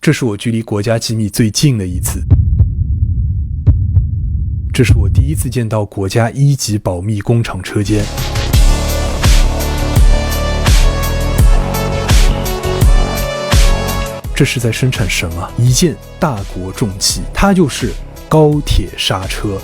这是我距离国家机密最近的一次。这是我第一次见到国家1级保密工厂车间。这是在生产什么？一件大国重器，它就是高铁刹车。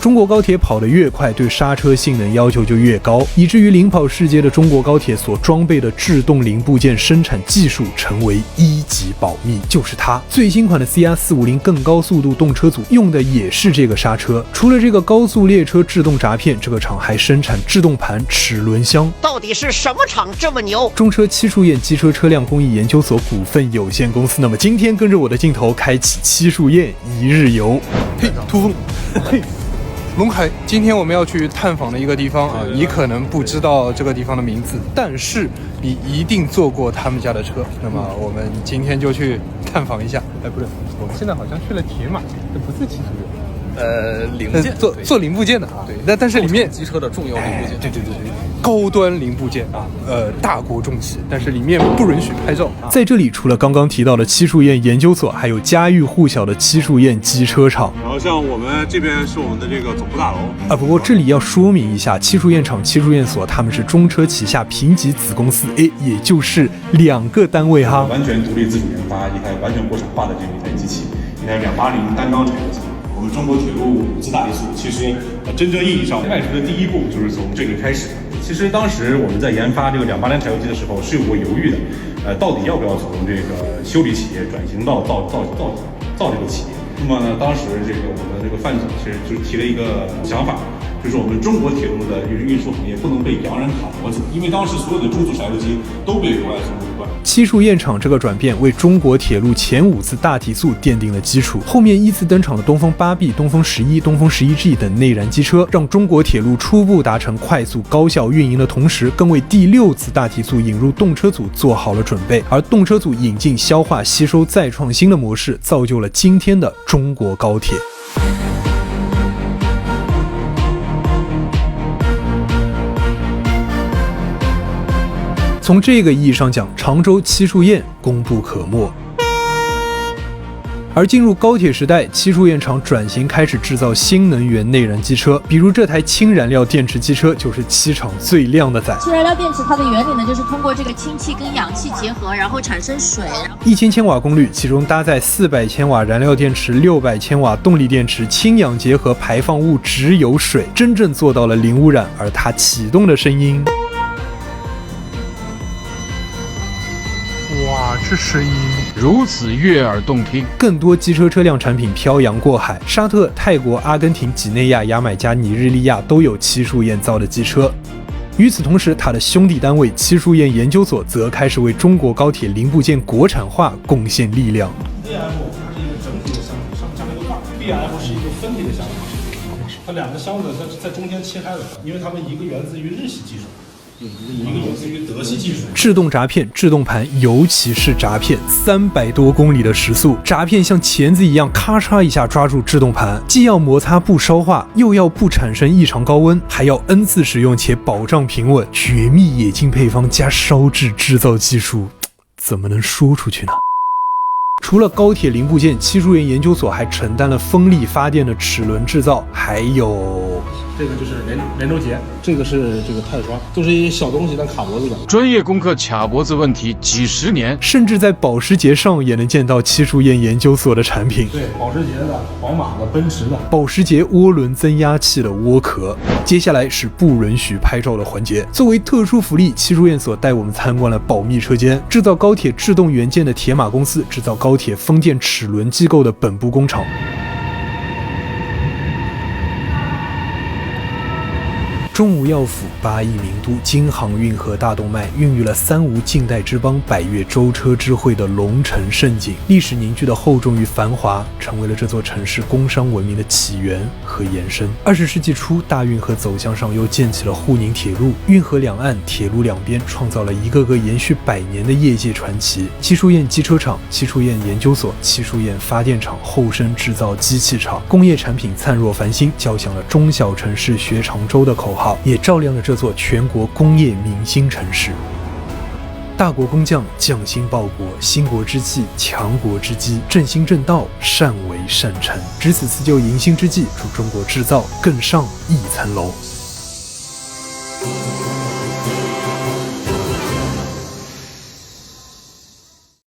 中国高铁跑得越快，对刹车性能要求就越高，以至于领跑世界的中国高铁所装备的制动零部件生产技术成为1级保密，就是它。最新款的 CR450 更高速度动车组用的也是这个刹车。除了这个高速列车制动闸片，这个厂还生产制动盘、齿轮箱。到底是什么厂这么牛？中车七树堰机车车辆工艺研究所股份有限公司。那么今天跟着我的镜头开启七树堰一日游。嘿，突风，嘿。龙海，今天我们要去探访的一个地方啊，你可能不知道这个地方的名字，但是你一定坐过他们家的车。那么我们今天就去探访一下。哎，不是，我们现在好像去了铁马，这不是七树堰。零部件，做零部件的啊，对，但是里面机车的重要零部件，对，高端零部件啊，大国重器，但是里面不允许拍照。在这里，除了刚刚提到的七树堰研究所，还有家喻户晓的七树堰机车厂。然后像我们这边是我们的这个总部大楼啊。不过这里要说明一下，七树堰厂、七树堰所，他们是中车旗下评级子公司，也就是2个单位哈。完全独立自主研发一台完全国产化的这么一台机器，一台280单缸柴油机。我们中国铁路5次大提速，其实真正意义上迈出的第一步就是从这里开始。其实当时我们在研发这个280柴油机的时候是有过犹豫的，到底要不要从这个修理企业转型到造这个企业。那么呢，当时这个我们这个范总其实就提了一个想法，就是我们中国铁路的运输行业不能被洋人卡脖子，因为当时所有的中速柴油机都被国外所垄断。七树堰厂这个转变为中国铁路前5次大提速奠定了基础，后面依次登场的东风8B、东风11、东风11G 等内燃机车，让中国铁路初步达成快速高效运营的同时，更为第6次大提速引入动车组做好了准备。而动车组引进、消化、吸收再创新的模式，造就了今天的中国高铁。从这个意义上讲，常州七树堰功不可没。而进入高铁时代，七树堰厂转型开始制造新能源内燃机车，比如这台氢燃料电池机车就是七厂最亮的仔。氢燃料电池它的原理呢，就是通过这个氢气跟氧气结合，然后产生水。1000千瓦功率，其中搭载400千瓦燃料电池、600千瓦动力电池，氢氧结合，排放物只有水，真正做到了零污染。而它启动的声音。哇，这声音如此悦耳动听。更多机车车辆产品漂洋过海，沙特、泰国、阿根廷、几内亚、牙买加、尼日利亚都有七树堰造的机车。与此同时，它的兄弟单位七树堰研究所则开始为中国高铁零部件国产化贡献力量。AF 它是一个整体的箱体，上面一个盖 ，BF 是一个分体的箱体，它2个箱子在中间切开了，因为它们一个源自于日系技术。一个源自于德系技术。制动闸片、制动盘，尤其是闸片，300多公里的时速，闸片像钳子一样咔嚓一下抓住制动盘，既要摩擦不烧化，又要不产生异常高温，还要 N 次使用且保障平稳。绝密冶金配方加烧制制造技术，怎么能说出去呢？除了高铁零部件，七树堰研究所还承担了风力发电的齿轮制造，还有这个就是连轴结，这个是这个钛刷，都是一些小东西但卡脖子的。专业攻克卡脖子问题几10年，甚至在保时捷上也能见到七树堰研究所的产品。对，保时捷的、宝马的、奔驰的。保时捷涡轮增压器的涡壳。接下来是不允许拍照的环节。作为特殊福利，七树堰所带我们参观了保密车间，制造高铁制动元件的铁马公司，制造高铁风电齿轮机构的本部工厂。中吴要府8亿名都，京杭运河大动脉，孕育了三吴近代之邦、百越舟车之会的龙城盛景。历史凝聚的厚重与繁华，成为了这座城市工商文明的起源和延伸。20世纪初，大运河走向上又建起了沪宁铁路，运河两岸、铁路两边创造了一个个延续100年的业界传奇。七树堰机车厂、七树堰研究所、七树堰发电厂、后生制造机器厂，工业产品灿若繁星，交响了中小城市学常州的口号，也照亮了这座全国工业明星城市。大国工匠匠心报国，兴国之计，强国之基，正心正道，善为善成。值此辞旧迎新之际，祝中国制造更上一层楼。